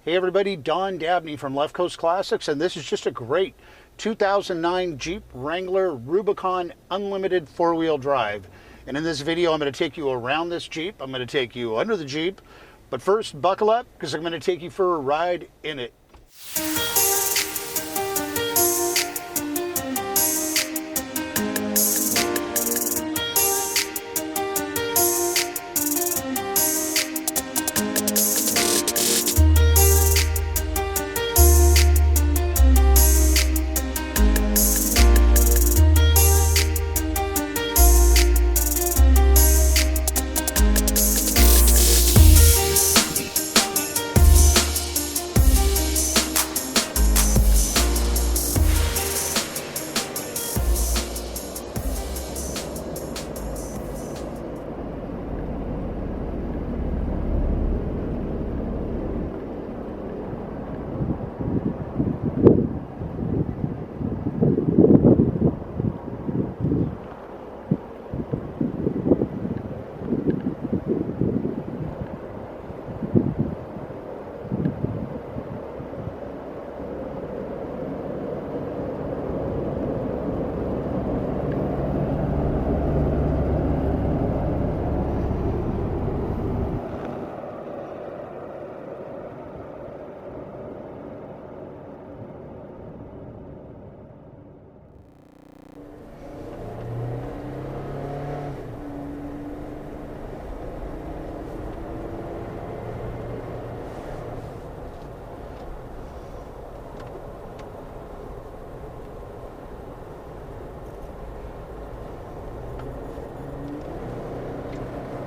Hey everybody, Don Dabney from Left Coast Classics, and this is just a great 2009 Jeep Wrangler Rubicon Unlimited four-wheel drive. And in this video, I'm going to take you around this Jeep. I'm going to take you under the Jeep. But first, buckle up, because I'm going to take you for a ride in it.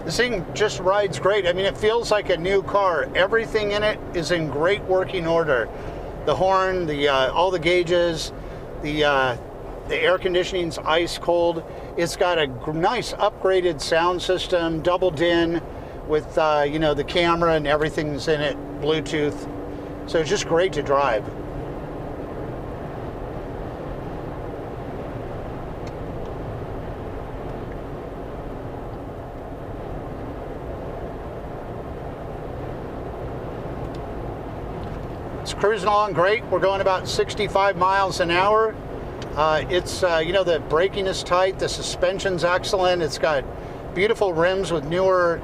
This thing just rides great. I mean, it feels like a new car. Everything in it is in great working order. The horn, all the gauges, the air conditioning's ice cold. It's got a nice upgraded sound system, double din with the camera and everything's in it, Bluetooth. So it's just great to drive. It's cruising along great. We're going about 65 miles an hour. The braking is tight. The suspension's excellent. It's got beautiful rims with newer,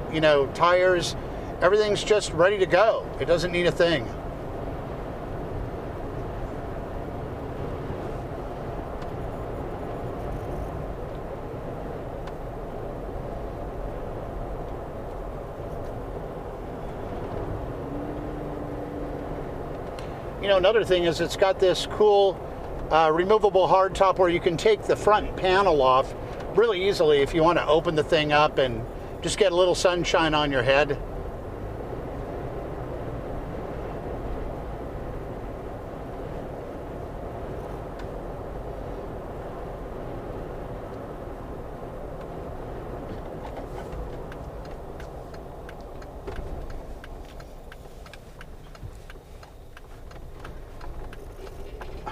tires. Everything's just ready to go. It doesn't need a thing. Another thing is it's got this cool removable hardtop where you can take the front panel off really easily if you want to open the thing up and just get a little sunshine on your head.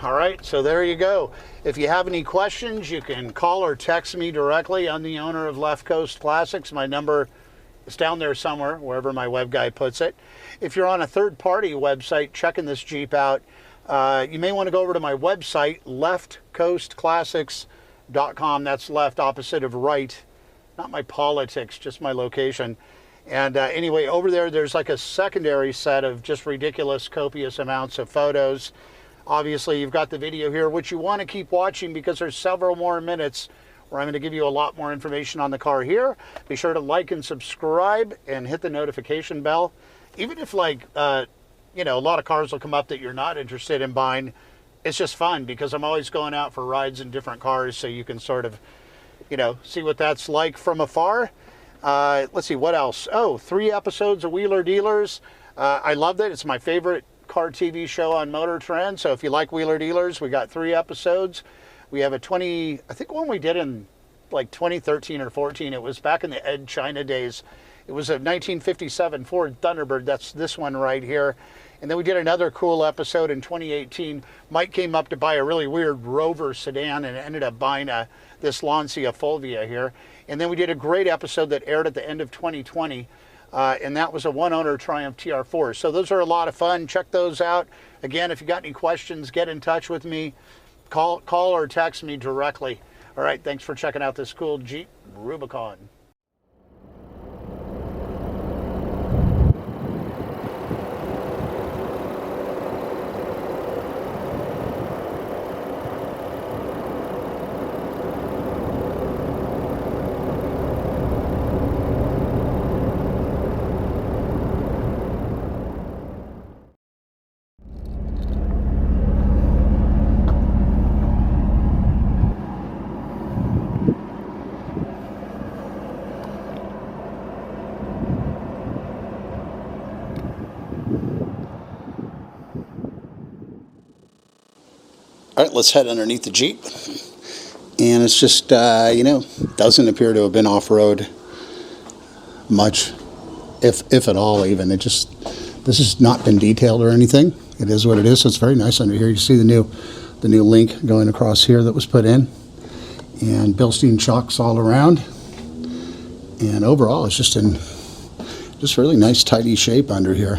All right, so there you go. If you have any questions, you can call or text me directly. I'm the owner of Left Coast Classics. My number is down there somewhere, wherever my web guy puts it. If you're on a third-party website checking this Jeep out, you may want to go over to my website, leftcoastclassics.com. That's left opposite of right. Not my politics, just my location. And anyway, over there, there's like a secondary set of just ridiculous, copious amounts of photos. Obviously, you've got the video here, which you want to keep watching because there's several more minutes where I'm going to give you a lot more information on the car here. Be sure to like and subscribe and hit the notification bell. Even if, a lot of cars will come up that you're not interested in buying, it's just fun because I'm always going out for rides in different cars so you can sort of, see what that's like from afar. Let's see, what else? Oh, 3 episodes of Wheeler Dealers. I loved it. It's my favorite car TV show on Motor Trend. So if you like Wheeler Dealers, we got 3 episodes. We have I think one we did in like 2013 or 14. It was back in the Ed China days. It was a 1957 Ford Thunderbird. That's this one right here. And then we did another cool episode in 2018. Mike came up to buy a really weird Rover sedan and ended up buying this Lancia Fulvia here. And then we did a great episode that aired at the end of 2020 and that was a one-owner Triumph TR4. So those are a lot of fun. Check those out. Again, if you got any questions, get in touch with me. Call or text me directly. All right, thanks for checking out this cool Jeep Rubicon. All right, let's head underneath the Jeep. And it's just, you know, doesn't appear to have been off-road much, if at all even. This has not been detailed or anything. It is what it is. So it's very nice under here. You see the new link going across here that was put in. And Bilstein chocks all around. And overall, it's just in really nice, tidy shape under here.